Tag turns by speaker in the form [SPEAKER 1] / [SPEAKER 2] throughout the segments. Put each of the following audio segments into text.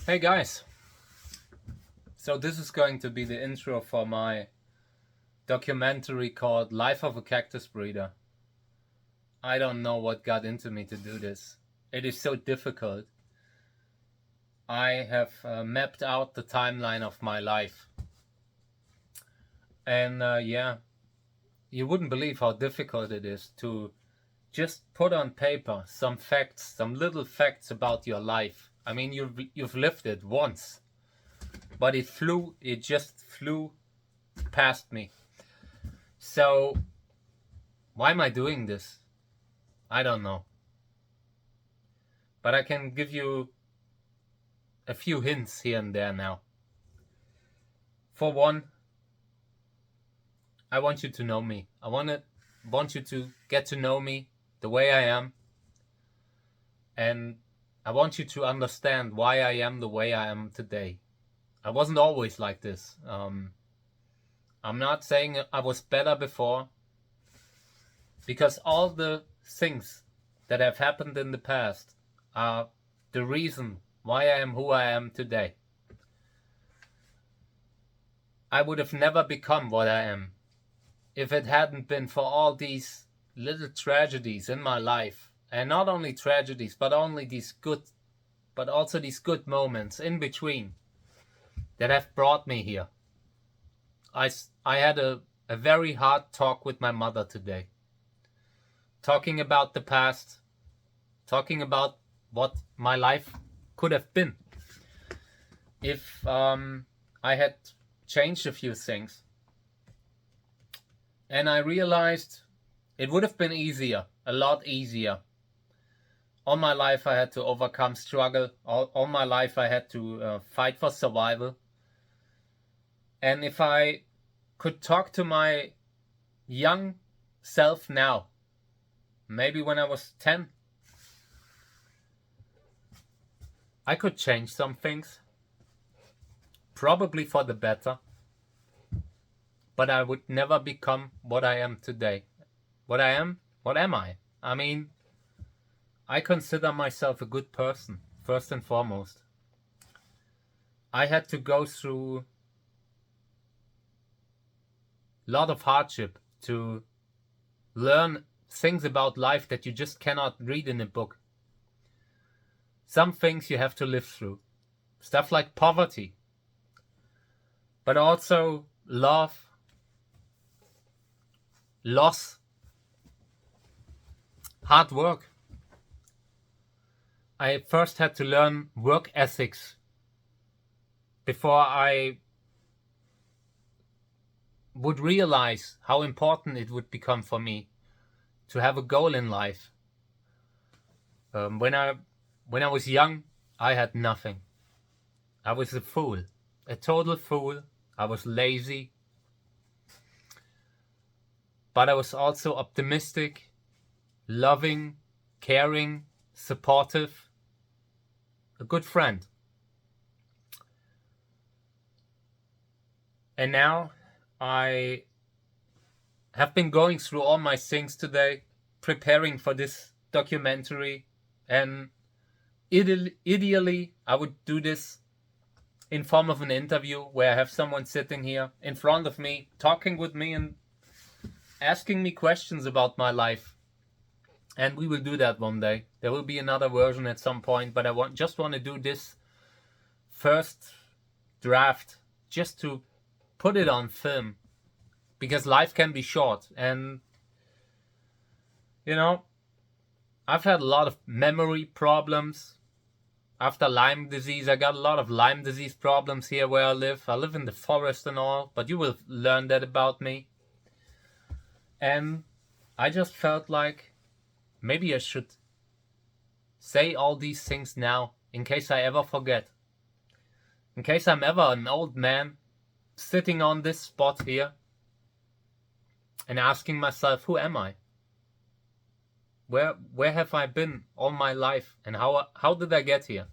[SPEAKER 1] Hey guys, so this is going to be the intro for my documentary called Life of a Cactus Breeder. I don't know what got into me to do this. It is so difficult. I have mapped out the timeline of my life. And you wouldn't believe how difficult it is to just put on paper some facts, some little facts about your life. I mean, you've lived it once, but it just flew past me. So, why am I doing this? I don't know. But I can give you a few hints here and there now. For one, I want you to know me. I want you to get to know me the way I am. And I want you to understand why I am the way I am today. I wasn't always like this. I'm not saying I was better before, because all the things that have happened in the past are the reason why I am who I am today. I would have never become what I am if it hadn't been for all these little tragedies in my life. And not only tragedies, but also these good moments in between that have brought me here. I had a very hard talk with my mother today. Talking about the past, talking about what my life could have been if I had changed a few things. And I realized it would have been easier, a lot easier. All my life I had to overcome struggle. All my life I had to fight for survival. And if I could talk to my young self now, maybe when I was 10, I could change some things. Probably for the better. But I would never become what I am today. What I am? What am I? I mean, I consider myself a good person, first and foremost. I had to go through a lot of hardship to learn things about life that you just cannot read in a book. Some things you have to live through. Stuff like poverty. But also love, loss, hard work. I first had to learn work ethics before I would realize how important it would become for me to have a goal in life. When I was young, I had nothing. I was a fool, a total fool. I was lazy, but I was also optimistic, loving, caring, supportive, a good friend. And now I have been going through all my things today, preparing for this documentary, and ideally I would do this in form of an interview where I have someone sitting here in front of me, talking with me and asking me questions about my life. And we will do that one day. There will be another version at some point, but I just want to do this first draft just to put it on film, because life can be short. And I've had a lot of memory problems. After Lyme disease, I got a lot of Lyme disease problems here where I live. I live in the forest and all, but you will learn that about me. And I just felt like maybe I should say all these things now, in case I ever forget. In case I'm ever an old man sitting on this spot here and asking myself, who am I? Where have I been all my life, and how did I get here?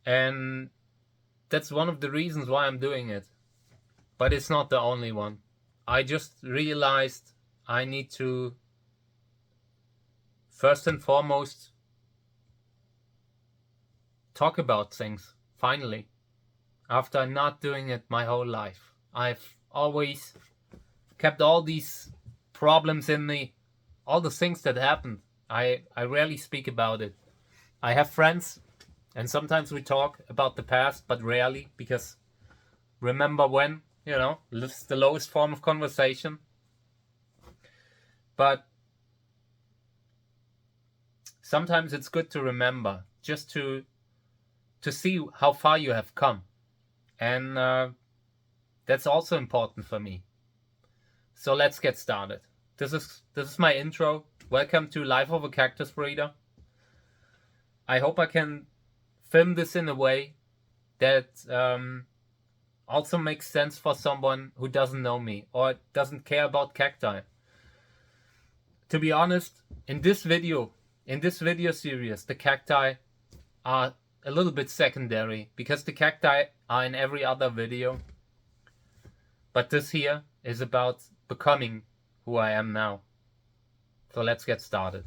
[SPEAKER 1] And that's one of the reasons why I'm doing it. But it's not the only one. I just realized I need to, first and foremost, talk about things, finally. After not doing it my whole life. I've always kept all these problems in me, all the things that happened. I rarely speak about it. I have friends, and sometimes we talk about the past, but rarely, because remember when, this is the lowest form of conversation. But sometimes it's good to remember, just to see how far you have come. And that's also important for me. So let's get started. This is my intro. Welcome to Life of a Cactus Breeder. I hope I can film this in a way that also makes sense for someone who doesn't know me or doesn't care about cacti. To be honest, in this video series, the cacti are a little bit secondary because the cacti are in every other video. But this here is about becoming who I am now. So let's get started.